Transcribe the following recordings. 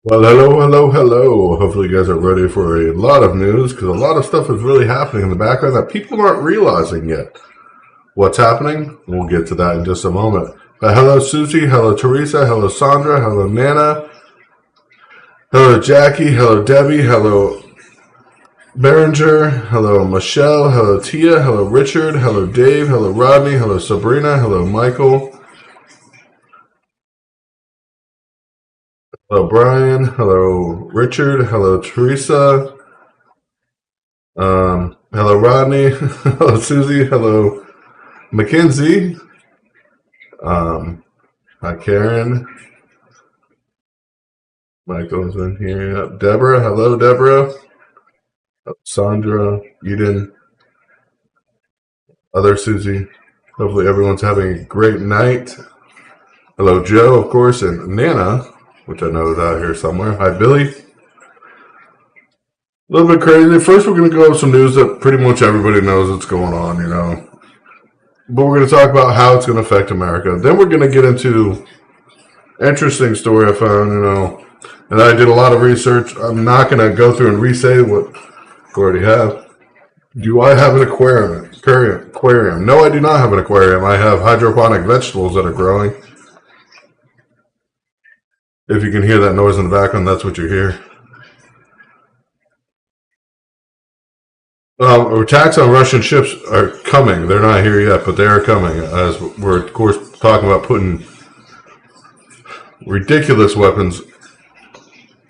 Well, hello. Hopefully, you guys are ready for a lot of news because a lot of stuff is really happening in the background that people aren't realizing yet. What's happening? We'll get to that in just a moment. But hello, Susie. Hello, Teresa. Hello, Sandra. Hello, Nana. Hello, Jackie. Hello, Debbie. Hello, Berenger. Hello, Michelle. Hello, Tia. Hello, Richard. Hello, Dave. Hello, Rodney. Hello, Sabrina. Hello, Michael. Hello, Brian. Hello, Richard. Hello, Teresa. Hello, Rodney. Hello, Susie. Hello, Mackenzie. Hi, Karen. Michael's in here. Yep. Deborah. Hello, Deborah. Sandra. Eden. Other Susie. Hopefully, everyone's having a great night. Hello, Joe, of course, and Nana, which I know is out here somewhere. Hi, Billy. A little bit crazy. First, we're going to go over some news that pretty much everybody knows what's going on, But we're going to talk about how it's going to affect America. Then we're going to get into interesting story I found, and I did a lot of research. I'm not going to go through and re-say what I already have. Do I have an aquarium? No, I do not have an aquarium. I have hydroponic vegetables that are growing. If you can hear that noise in the background, that's what you hear. Attacks on Russian ships are coming. They're not here yet, but they are coming. As we're, of course, talking about putting ridiculous weapons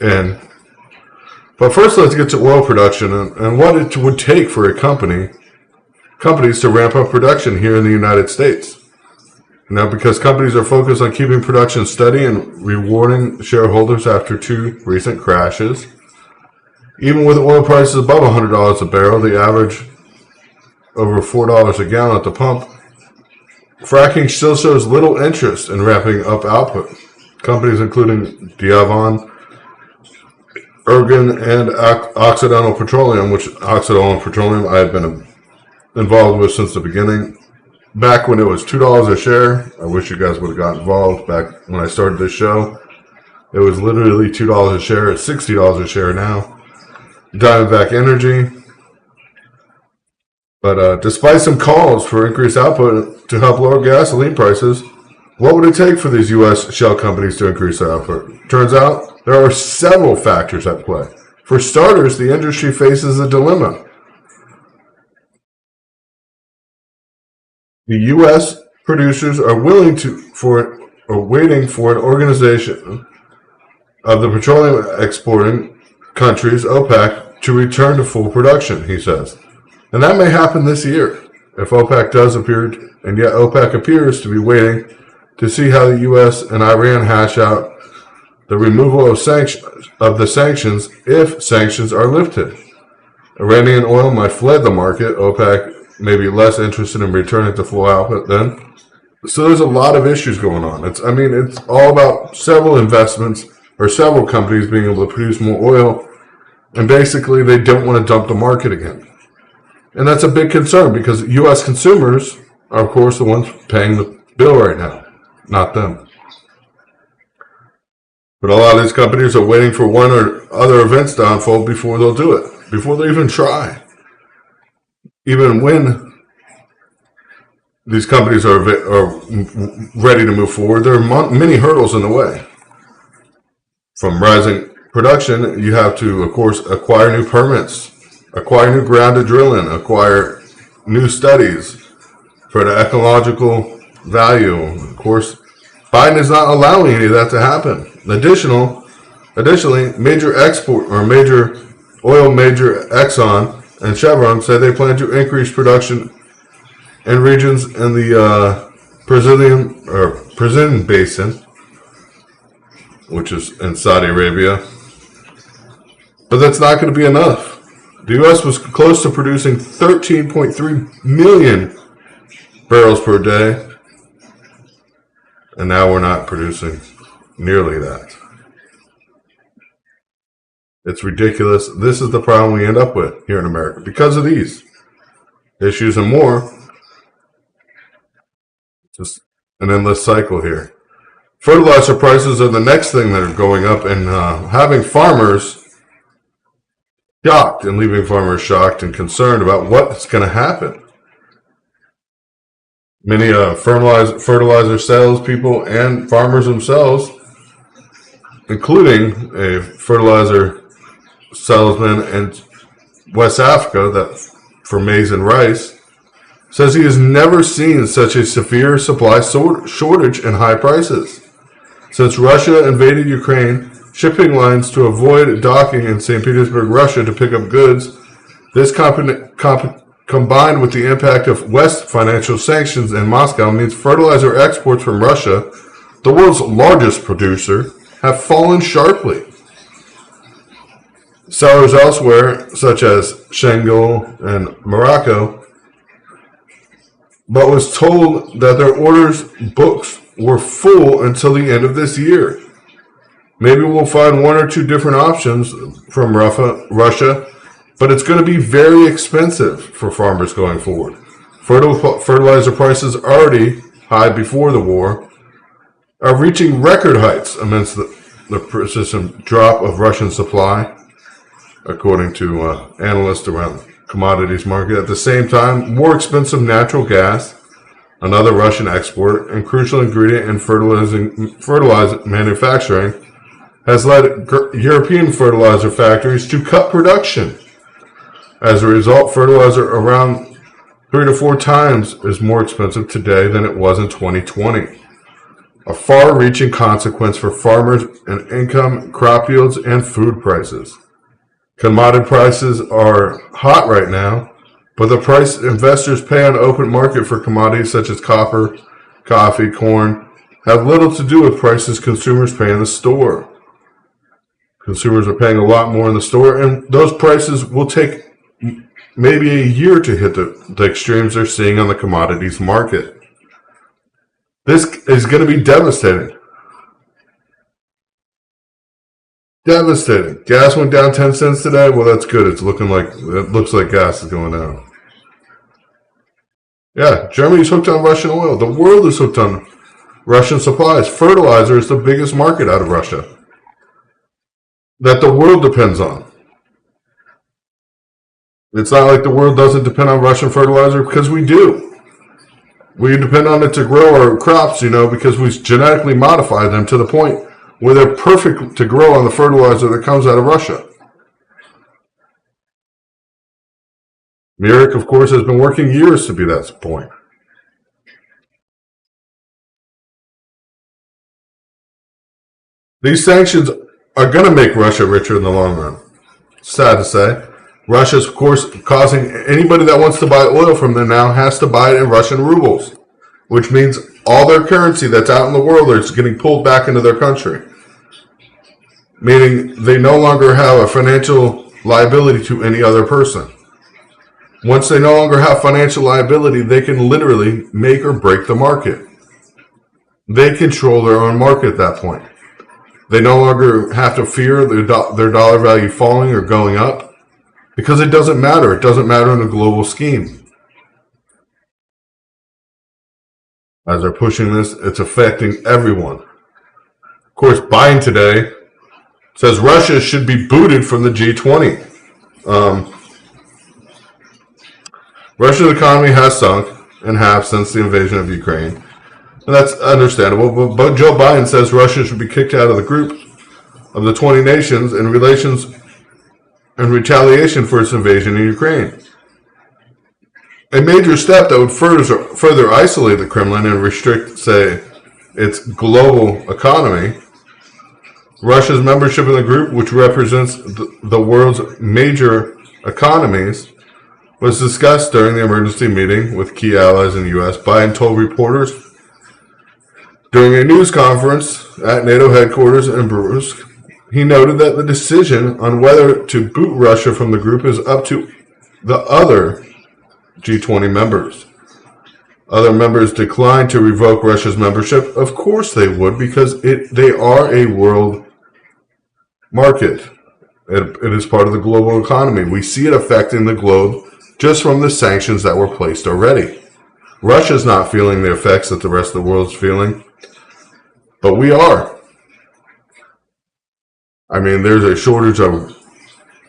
in. But first, let's get to oil production and what it would take for companies to ramp up production here in the United States. Because companies are focused on keeping production steady and rewarding shareholders after two recent crashes. Even with oil prices above $100 a barrel, the average over $4 a gallon at the pump, fracking still shows little interest in ramping up output. Companies including Devon, Ergen, and Occidental Petroleum, which Occidental Petroleum I had been involved with since the beginning. Back when it was $2 a share, I wish you guys would have got involved back when I started this show. It was literally $2 a share. It's $60 a share now. Diamondback Energy. But despite some calls for increased output to help lower gasoline prices, what would it take for these U.S. shell companies to increase their output? Turns out there are several factors at play. For starters, the industry faces a dilemma. The U.S. producers are waiting for an organization of the petroleum exporting countries, OPEC, to return to full production, he says. And that may happen this year if OPEC does appear, and yet OPEC appears to be waiting to see how the U.S. and Iran hash out the removal of the sanctions if sanctions are lifted. Iranian oil might flood the market. OPEC may be less interested in returning to full output then. So there's a lot of issues going on. It's all about several investments or several companies being able to produce more oil, and basically they don't want to dump the market again. And that's a big concern because U.S. consumers are, of course, the ones paying the bill right now, not them. But a lot of these companies are waiting for one or other events to unfold before they'll do it, before they even try. Even when these companies are ready to move forward, there are many hurdles in the way. From rising production, you have to, of course, acquire new permits, acquire new ground to drill in, acquire new studies for the ecological value. Of course, Biden is not allowing any of that to happen. Additionally, major oil major Exxon and Chevron say they plan to increase production in regions in the Persian Basin, which is in Saudi Arabia. But that's not going to be enough. The U.S. was close to producing 13.3 million barrels per day, and now we're not producing nearly that. It's ridiculous. This is the problem we end up with here in America because of these issues and more. Just an endless cycle here. Fertilizer prices are the next thing that are going up, and having farmers shocked and leaving farmers shocked and concerned about what's going to happen. Many fertilizer salespeople and farmers themselves, including a fertilizer salesman in West Africa that for maize and rice, says he has never seen such a severe supply shortage and high prices. Since Russia invaded Ukraine, shipping lines to avoid docking in St. Petersburg, Russia to pick up goods, this combined with the impact of West financial sanctions in Moscow means fertilizer exports from Russia, the world's largest producer, have fallen sharply. Sellers elsewhere, such as Senegal and Morocco, but was told that their orders books were full until the end of this year. Maybe we'll find one or two different options from Russia, but it's going to be very expensive for farmers going forward. Fertilizer prices, already high before the war, are reaching record heights amidst the persistent drop of Russian supply, according to analysts around the commodities market. At the same time, more expensive natural gas, another Russian export and crucial ingredient in fertilizer manufacturing, has led European fertilizer factories to cut production. As a result, fertilizer around 3 to 4 times is more expensive today than it was in 2020. A far-reaching consequence for farmers and income, crop yields, and food prices. Commodity prices are hot right now, but the price investors pay on the open market for commodities such as copper, coffee, corn, have little to do with prices consumers pay in the store. Consumers are paying a lot more in the store, and those prices will take maybe a year to hit the extremes they're seeing on the commodities market. This is going to be devastating. Devastating. Gas went down 10 cents today. Well, that's good. It looks like gas is going down. Yeah, Germany's hooked on Russian oil. The world is hooked on Russian supplies. Fertilizer is the biggest market out of Russia that the world depends on. It's not like the world doesn't depend on Russian fertilizer, because we do. We depend on it to grow our crops, because we genetically modify them to the point where they're perfect to grow on the fertilizer that comes out of Russia. Merrick, of course, has been working years to be that point. These sanctions are going to make Russia richer in the long run. Sad to say. Russia is, of course, causing anybody that wants to buy oil from them now has to buy it in Russian rubles, which means all their currency that's out in the world is getting pulled back into their country, meaning they no longer have a financial liability to any other person. Once they no longer have financial liability, they can literally make or break the market. They control their own market at that point. They no longer have to fear their dollar value falling or going up, because it doesn't matter. It doesn't matter in a global scheme. As they're pushing this, it's affecting everyone. Of course, Biden today says Russia should be booted from the G20. Russia's economy has sunk. in half since the invasion of Ukraine. And that's understandable, but Joe Biden says Russia should be kicked out of the group of the 20 nations in retaliation for its invasion in Ukraine. A major step that would further isolate the Kremlin and restrict, say, its global economy. Russia's membership in the group, which represents the world's major economies, was discussed during the emergency meeting with key allies in the U.S. Biden told reporters during a news conference at NATO headquarters in Brest. He noted that the decision on whether to boot Russia from the group is up to the other G20 members. Other members declined to revoke Russia's membership. Of course they would, because they are a world market. It is part of the global economy. We see it affecting the globe just from the sanctions that were placed already. Russia's not feeling the effects that the rest of the world is feeling, but we are. I mean, there's a shortage of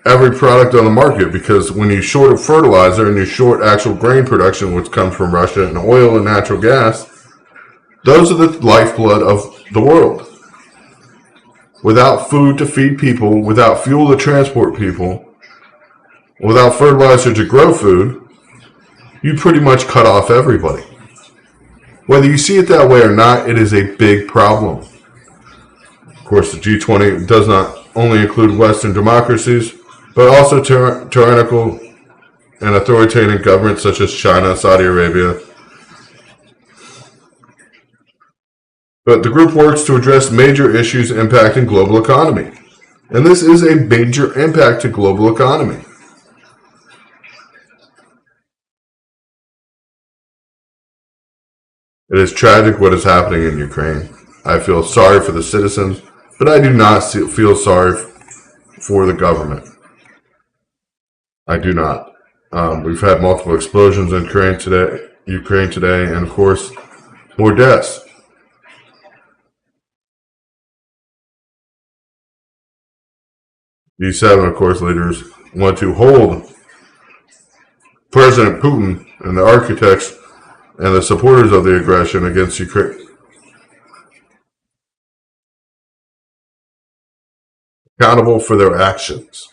every product on the market, because when you short of fertilizer and you short actual grain production, which comes from Russia, and oil and natural gas, those are the lifeblood of the world. Without food to feed people, without fuel to transport people, without fertilizer to grow food, you pretty much cut off everybody. Whether you see it that way or not, it is a big problem. Of course, the G20 does not only include Western democracies, but also tyrannical and authoritarian governments such as China, Saudi Arabia. But the group works to address major issues impacting global economy. And this is a major impact to global economy. It is tragic what is happening in Ukraine. I feel sorry for the citizens, but I do not feel sorry for the government. I do not. We've had multiple explosions in Ukraine today, and of course, more deaths. G7, of course, leaders want to hold President Putin and the architects and the supporters of the aggression against Ukraine accountable for their actions.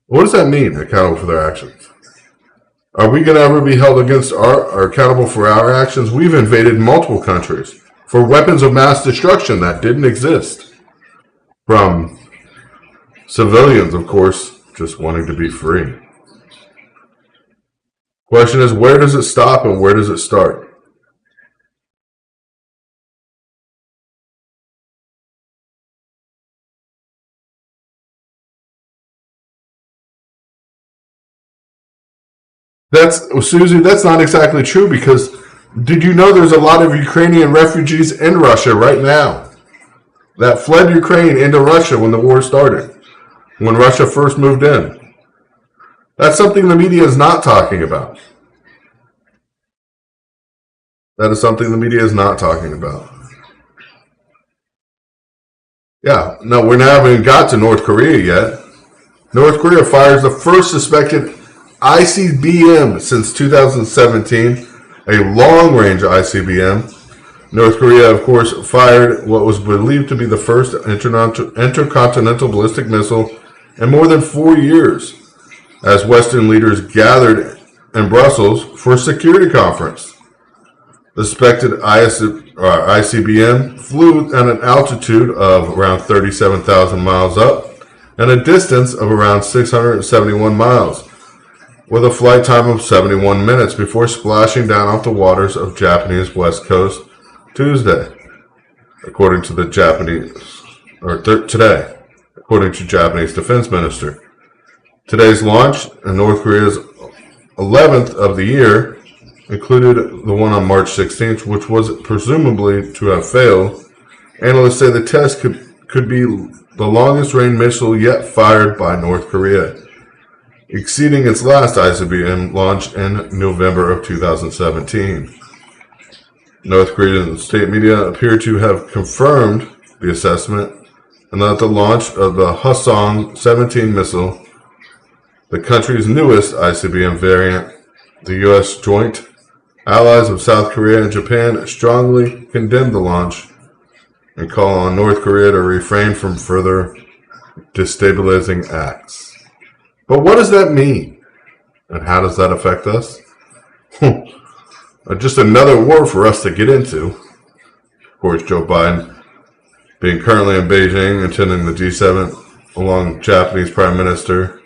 What does that mean, accountable for their actions? Are we going to ever be held against or accountable for our actions? We've invaded multiple countries for weapons of mass destruction that didn't exist. From civilians, of course, just wanting to be free. Question is, where does it stop and where does it start? Susie, that's not exactly true, because did you know there's a lot of Ukrainian refugees in Russia right now that fled Ukraine into Russia when the war started, when Russia first moved in? That's something the media is not talking about. That is something the media is not talking about. Yeah, no, we haven't even got to North Korea yet. North Korea fires the first suspected ICBM since 2017, a long-range ICBM. North Korea, of course, fired what was believed to be the first intercontinental ballistic missile in more than 4 years, as Western leaders gathered in Brussels for a security conference. The suspected ICBM flew at an altitude of around 37,000 miles up and a distance of around 671 miles, with a flight time of 71 minutes before splashing down off the waters of Japanese West Coast Tuesday, according to the today, according to Japanese Defense Minister. Today's launch, in North Korea's 11th of the year, included the one on March 16th, which was presumably to have failed. Analysts say the test could be the longest-range missile yet fired by North Korea, exceeding its last ICBM launch in November of 2017. North Korean state media appear to have confirmed the assessment, and that the launch of the Hwasong-17 missile, the country's newest ICBM variant, the U.S. Joint Allies of South Korea and Japan strongly condemned the launch and call on North Korea to refrain from further destabilizing acts. But what does that mean? And how does that affect us? Just another war for us to get into. Of course, Joe Biden, being currently in Beijing, attending the G7 along Japanese Prime Minister,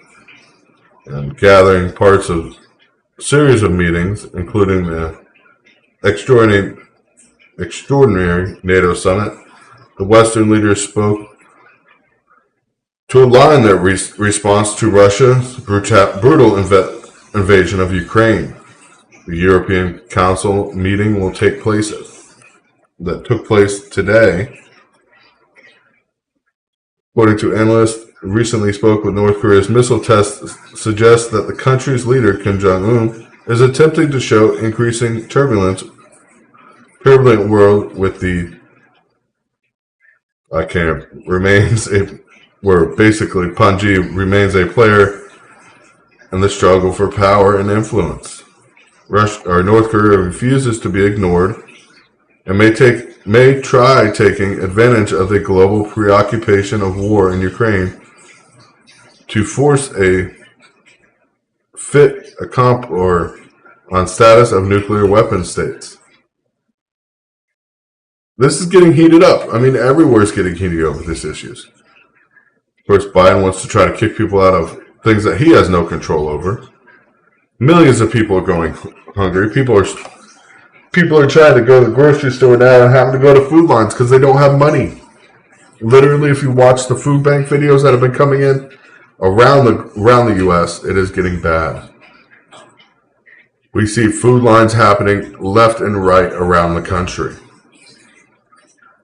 and gathering parts of a series of meetings, including the extraordinary NATO summit. The Western leaders spoke to align their response to Russia's brutal invasion of Ukraine. The European Council meeting that took place today. According to analysts who recently spoke with North Korea's missile tests, suggests that the country's leader, Kim Jong-un, is attempting to show increasing turbulent world with the where basically Panji remains a player in the struggle for power and influence. North Korea refuses to be ignored and may try taking advantage of the global preoccupation of war in Ukraine to force a comp or on status of nuclear weapon states. This is getting heated up. I mean, everywhere's getting heated up with these issues. Of course, Biden wants to try to kick people out of things that he has no control over. Millions of people are going hungry. People are trying to go to the grocery store now and having to go to food lines because they don't have money. Literally, if you watch the food bank videos that have been coming in around the U.S., it is getting bad. We see food lines happening left and right around the country.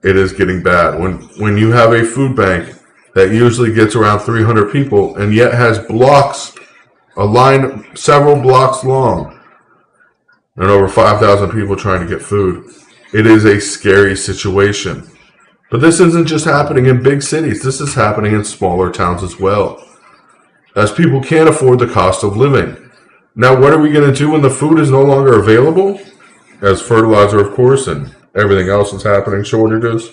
It is getting bad. When you have a food bank that usually gets around 300 people and yet has a line several blocks long, and over 5,000 people trying to get food, it is a scary situation. But this isn't just happening in big cities. This is happening in smaller towns as well, as people can't afford the cost of living. Now, what are we going to do when the food is no longer available? As fertilizer, of course, and everything else is happening, shortages.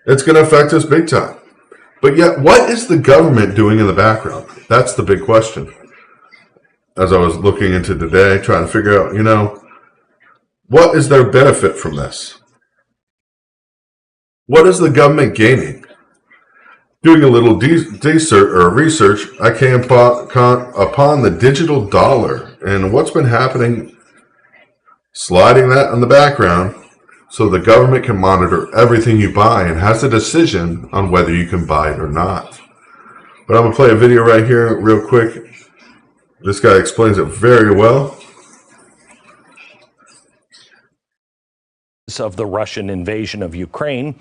It's going to affect us big time. But yet, what is the government doing in the background? That's the big question. As I was looking into today, trying to figure out, what is their benefit from this? What is the government gaining? Doing a little research, I came upon the digital dollar and what's been happening, sliding that in the background so the government can monitor everything you buy and has a decision on whether you can buy it or not. But I'm going to play a video right here real quick. This guy explains it very well. Of the Russian invasion of Ukraine,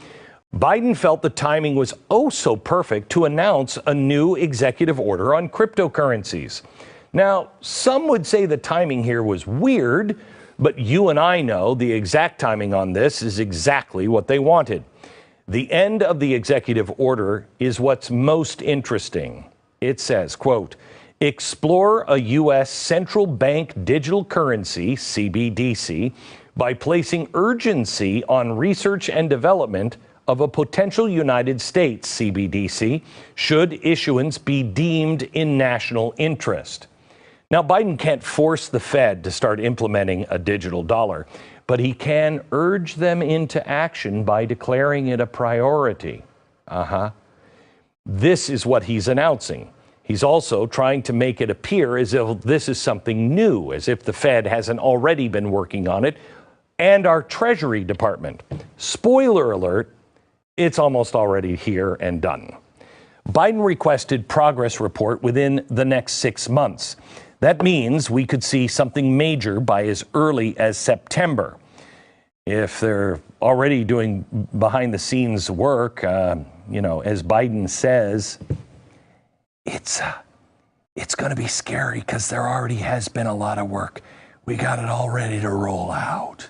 Biden felt the timing was oh so perfect to announce a new executive order on cryptocurrencies. Now, some would say the timing here was weird, but you and I know the exact timing on this is exactly what they wanted. The end of the executive order is what's most interesting. It says, quote, explore a U.S. central bank digital currency, CBDC, by placing urgency on research and development of a potential United States CBDC should issuance be deemed in national interest. Now, Biden can't force the Fed to start implementing a digital dollar, but he can urge them into action by declaring it a priority. This is what he's announcing. He's also trying to make it appear as if this is something new, as if the Fed hasn't already been working on it, and our Treasury Department. Spoiler alert, it's almost already here and done. Biden requested progress report within the next 6 months. That means we could see something major by as early as September. If they're already doing behind the scenes work, as Biden says, it's going to be scary because there already has been a lot of work. We got it all ready to roll out.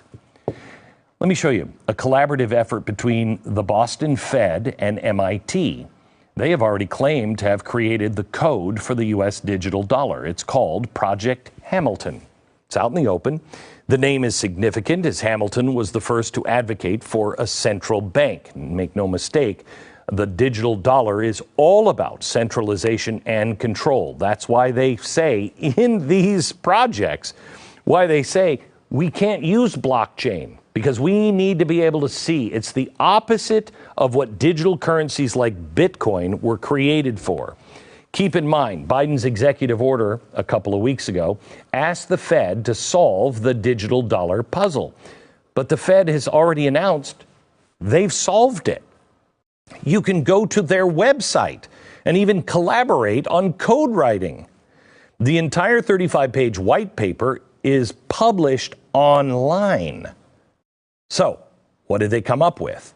Let me show you a collaborative effort between the Boston Fed and MIT. They have already claimed to have created the code for the U.S. digital dollar. It's called Project Hamilton. It's out in the open. The name is significant as Hamilton was the first to advocate for a central bank. Make no mistake, the digital dollar is all about centralization and control. That's why they say in these projects, why they say we can't use blockchain, because we need to be able to see. It's the opposite of what digital currencies like Bitcoin were created for. Keep in mind, Biden's executive order a couple of weeks ago asked the Fed to solve the digital dollar puzzle. But the Fed has already announced they've solved it. You can go to their website and even collaborate on code writing. The entire 35-page white paper is published online. So, what did they come up with?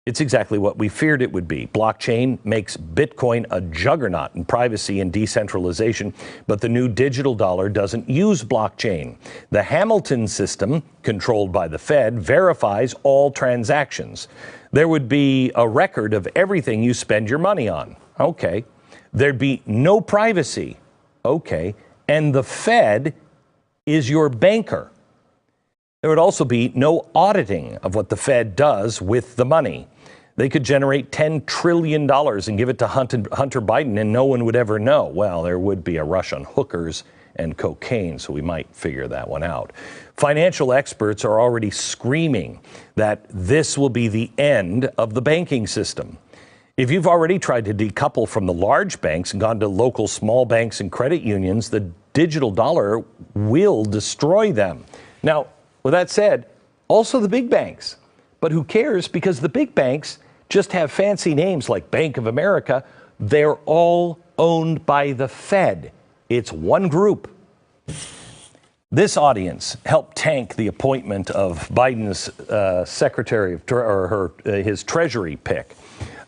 It's exactly what we feared it would be. Blockchain makes Bitcoin a juggernaut in privacy and decentralization, but the new digital dollar doesn't use blockchain. The Hamilton system, controlled by the Fed, verifies all transactions. There would be a record of everything you spend your money on. Okay. There'd be no privacy. Okay. And the Fed is your banker. There would also be no auditing of what the Fed does with the money. They could generate $10 trillion and give it to Hunter Biden and no one would ever know. Well, there would be a rush on hookers and cocaine, so we might figure that one out. Financial experts are already screaming that this will be the end of the banking system. If you've already tried to decouple from the large banks and gone to local small banks and credit unions, the digital dollar will destroy them. Now, with that said, also the big banks. But who cares? Because the big banks just have fancy names like Bank of America. They're all owned by the Fed. It's one group. This audience helped tank the appointment of Biden's secretary of his Treasury pick,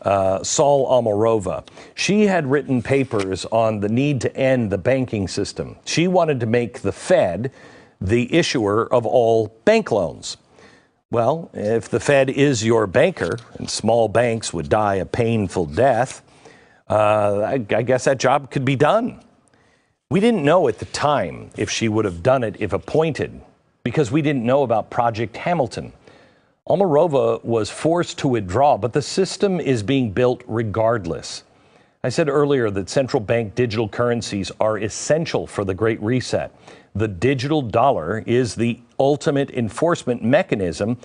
Saul Omarova. She had written papers on the need to end the banking system. She wanted to make the Fed the issuer of all bank loans. Well, if the Fed is your banker and small banks would die a painful death, I guess that job could be done. We didn't know at the time if she would have done it if appointed, because we didn't know about Project Hamilton. Omarova was forced to withdraw, but the system is being built regardless. I said earlier that central bank digital currencies are essential for the Great Reset. The digital dollar is the ultimate enforcement mechanism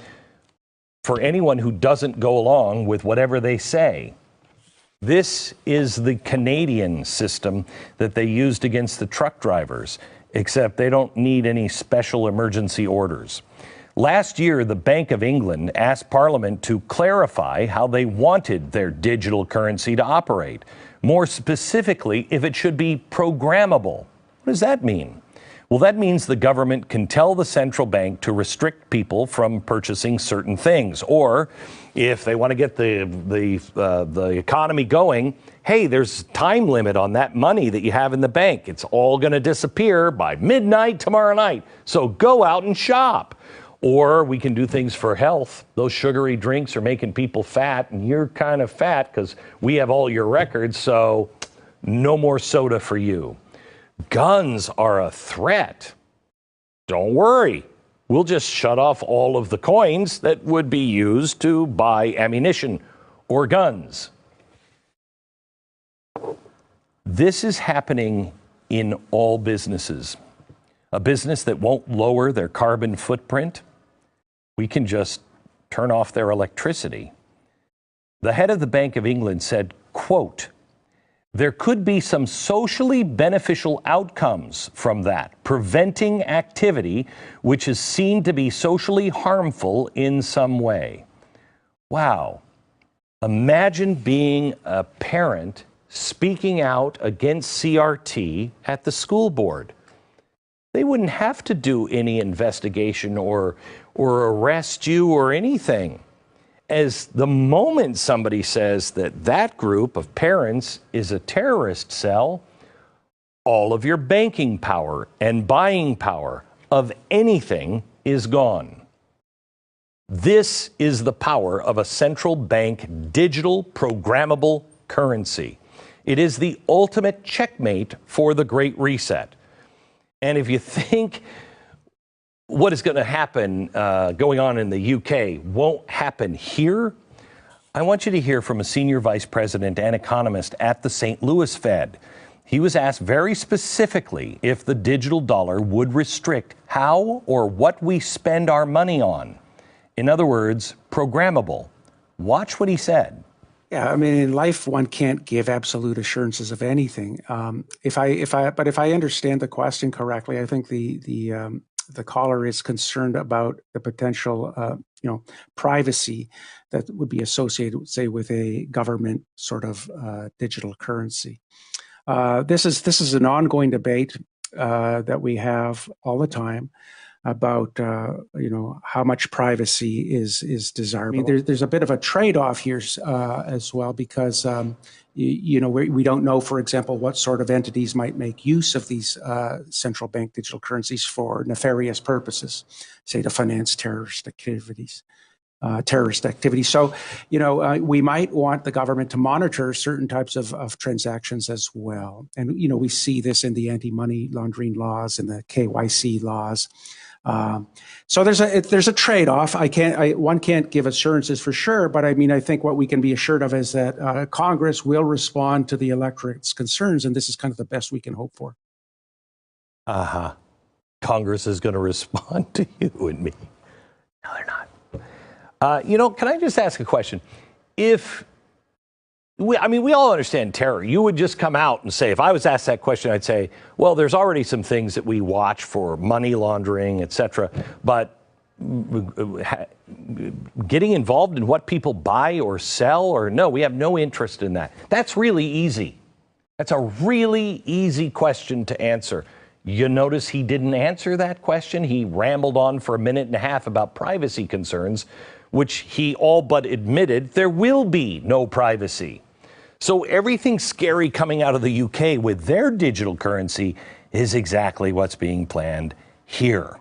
for anyone who doesn't go along with whatever they say. This is the Canadian system that they used against the truck drivers, except they don't need any special emergency orders. Last year, the Bank of England asked Parliament to clarify how they wanted their digital currency to operate. More specifically, if it should be programmable. What does that mean? Well, that means the government can tell the central bank to restrict people from purchasing certain things. Or if they want to get the economy going, hey, there's a time limit on that money that you have in the bank. It's all going to disappear by midnight tomorrow night. So go out and shop. Or we can do things for health. Those sugary drinks are making people fat, and you're kind of fat because we have all your records, so no more soda for you. Guns are a threat. Don't worry. We'll just shut off all of the coins that would be used to buy ammunition or guns. This is happening in all businesses. A business that won't lower their carbon footprint, we can just turn off their electricity. The head of the Bank of England said, quote, "There could be some socially beneficial outcomes from that, preventing activity which is seen to be socially harmful in some way." Wow. Imagine being a parent speaking out against CRT at the school board. They wouldn't have to do any investigation or arrest you or anything. As the moment somebody says that that group of parents is a terrorist cell, all of your banking power and buying power of anything is gone. This is the power of a central bank digital programmable currency. It is the ultimate checkmate for the Great Reset. And if you think what is going to happen going on in the UK won't happen here, I want you to hear from a senior vice president and economist at the St. Louis Fed. He was asked very specifically if the digital dollar would restrict how or what we spend our money on. In other words, programmable. Watch what he said. Yeah, I mean, in life, one can't give absolute assurances of anything. If I understand the question correctly, I think the caller is concerned about the potential, privacy that would be associated, say, with a government sort of digital currency. This is an ongoing debate that we have all the time about how much privacy is desirable. I mean, there's a bit of a trade-off here as well, because we don't know, for example, what sort of entities might make use of these central bank digital currencies for nefarious purposes, say to finance terrorist activities. So, we might want the government to monitor certain types of transactions as well. And, we see this in the anti-money laundering laws and the KYC laws. So there's a trade-off. One can't give assurances for sure, but I mean, I think what we can be assured of is that Congress will respond to the electorate's concerns, and this is kind of the best we can hope for. Congress is going to respond to you and me. No, they're not. Can I just ask a question? We all understand terror. You would just come out and say, if I was asked that question, I'd say, well, there's already some things that we watch for money laundering, et cetera. But getting involved in what people buy or sell, or no, we have no interest in that. That's really easy. That's a really easy question to answer. You notice he didn't answer that question. He rambled on for a minute and a half about privacy concerns, which he all but admitted there will be no privacy. So everything scary coming out of the UK with their digital currency is exactly what's being planned here.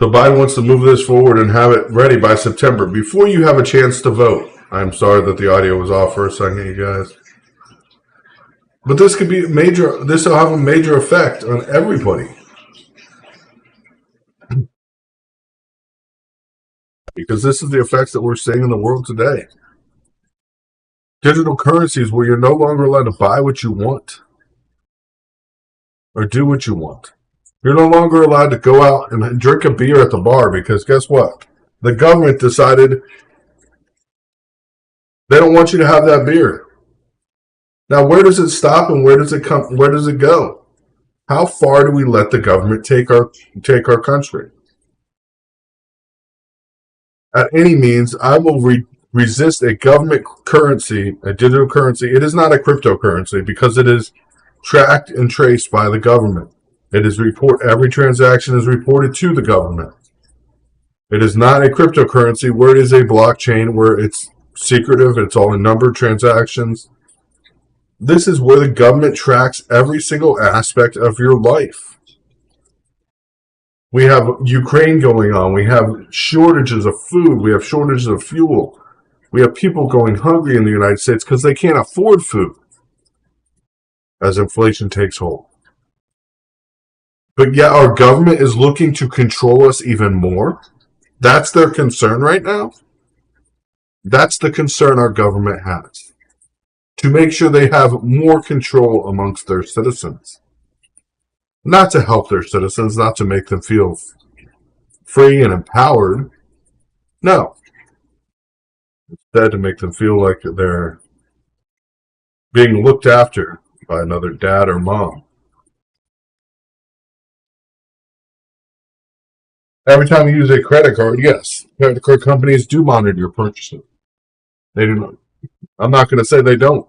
So Biden wants to move this forward and have it ready by September, before you have a chance to vote. I'm sorry that the audio was off for a second, you guys. But this could be major. This will have a major effect on everybody. Because this is the effects that we're seeing in the world today. Digital currencies where you're no longer allowed to buy what you want or do what you want. You're no longer allowed to go out and drink a beer at the bar, because guess what? The government decided they don't want you to have that beer. Now, where does it stop and where does it come? Where does it go? How far do we let the government take our country? At any means, I will resist a government currency, a digital currency. It is not a cryptocurrency because it is tracked and traced by the government. Every transaction is reported to the government. It is not a cryptocurrency where it is a blockchain where it's secretive, it's all in numbered transactions. This is where the government tracks every single aspect of your life. We have Ukraine going on. We have shortages of food. We have shortages of fuel. We have people going hungry in the United States because they can't afford food as inflation takes hold. But yet our government is looking to control us even more. That's their concern right now. That's the concern our government has. To make sure they have more control amongst their citizens. Not to help their citizens, not to make them feel free and empowered. No. Instead, to make them feel like they're being looked after by another dad or mom. Every time you use a credit card, yes, credit card companies do monitor your purchases. They do not. I'm not going to say they don't.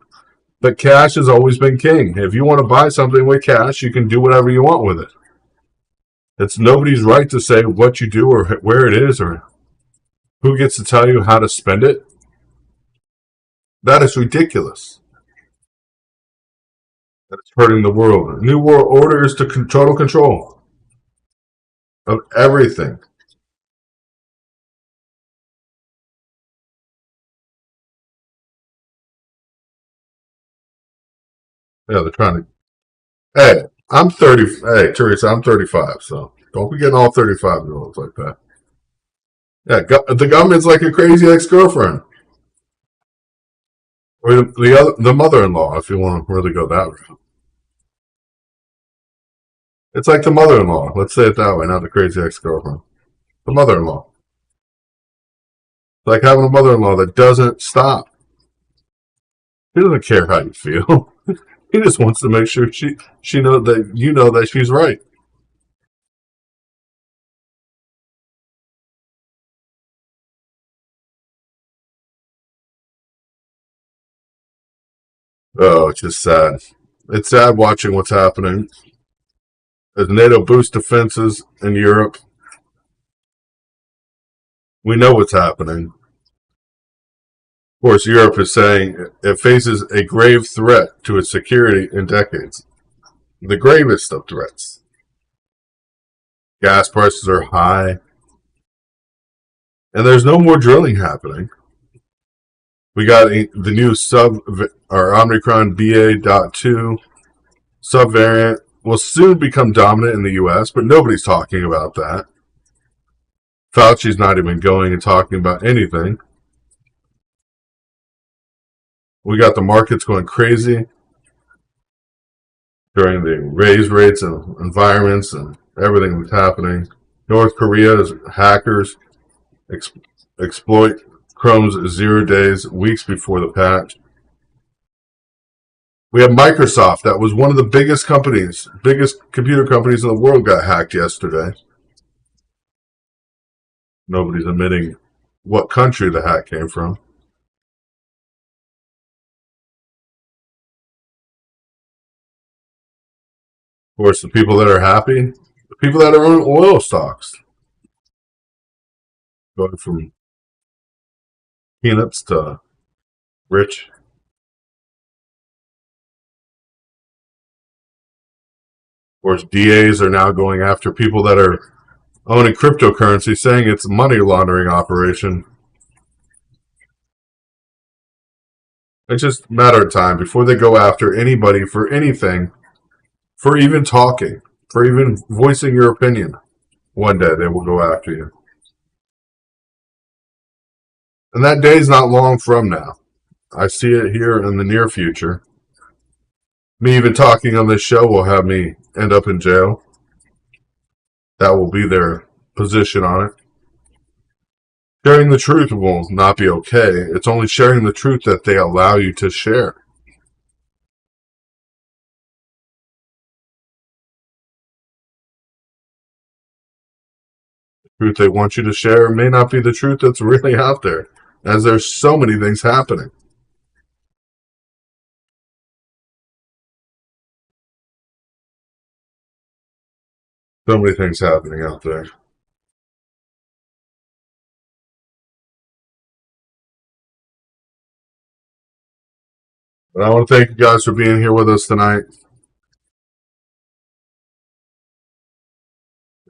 But cash has always been king. If you want to buy something with cash, you can do whatever you want with it. It's nobody's right to say what you do or where it is or who gets to tell you how to spend it. That is ridiculous. That's hurting the world. New World Order is to total control of everything. Yeah, they're trying to. Hey, I'm 30. Hey, Teresa, I'm 35, so don't be getting all 35-year-olds like that. Yeah, the government's like a crazy ex-girlfriend. Or the mother-in-law, if you want to really go that route. It's like the mother-in-law. Let's say it that way, not the crazy ex-girlfriend. The mother-in-law. It's like having a mother-in-law that doesn't stop. He doesn't care how you feel. He just wants to make sure she know that you know that she's right. Oh, it's just sad. It's sad watching what's happening as NATO boosts defenses in Europe. We know what's happening. Of course, Europe is saying it faces a grave threat to its security in decades. The gravest of threats. Gas prices are high. And there's no more drilling happening. We got the new Omicron BA.2 subvariant will soon become dominant in the U.S., but nobody's talking about that. Fauci's not even going and talking about anything. We got the markets going crazy during the raise rates and environments and everything that's happening. North Korea's hackers exploit Chrome's 0 days, weeks before the patch. We have Microsoft, that was one of the biggest computer companies in the world, got hacked yesterday. Nobody's admitting what country the hack came from. Of course, the people that are happy, the people that are on oil stocks, going from peanuts to rich. Of course, DAs are now going after people that are owning cryptocurrency, saying it's a money laundering operation. It's just a matter of time before they go after anybody for anything, for even talking, for even voicing your opinion. One day they will go after you. And that day is not long from now. I see it here in the near future. Me even talking on this show will have me end up in jail. That will be their position on it. Sharing the truth will not be okay. It's only sharing the truth that they allow you to share. The truth they want you to share may not be the truth that's really out there, as there's so many things happening. So many things happening out there. But I want to thank you guys for being here with us tonight.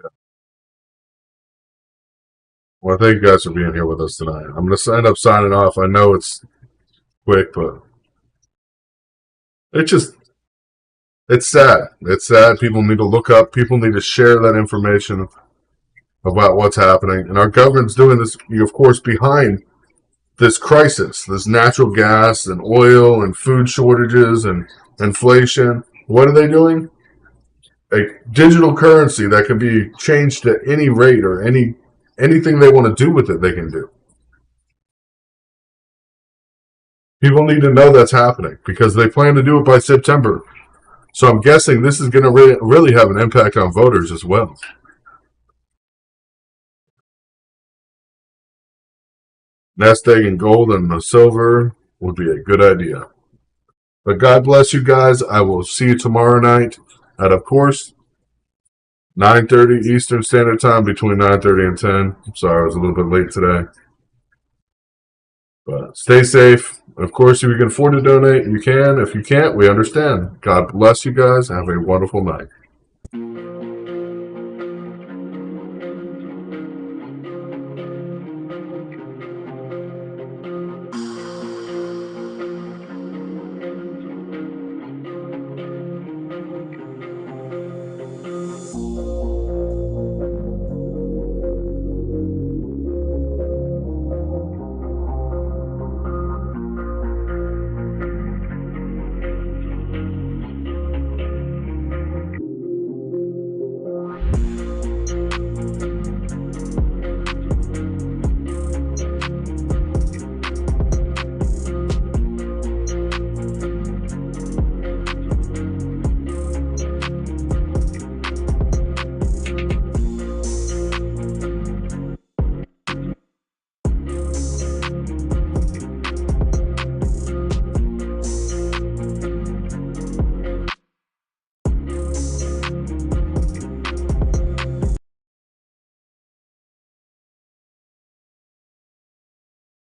I want to thank you guys for being here with us tonight. I'm going to end up signing off. I know it's quick, but it's sad. It's sad. People need to look up. People need to share that information about what's happening. And our government's doing this, of course, behind this crisis, this natural gas and oil and food shortages and inflation. What are they doing? A digital currency that can be changed at any rate, or anything they want to do with it, they can do. People need to know that's happening because they plan to do it by September. So I'm guessing this is going to really have an impact on voters as well. Nest egg and gold and the silver would be a good idea. But God bless you guys. I will see you tomorrow night. And of course, 9:30 Eastern Standard Time, between 9:30 and 10. I'm sorry, I was a little bit late today. But stay safe. Of course, if you can afford to donate, you can. If you can't, we understand. God bless you guys. Have a wonderful night.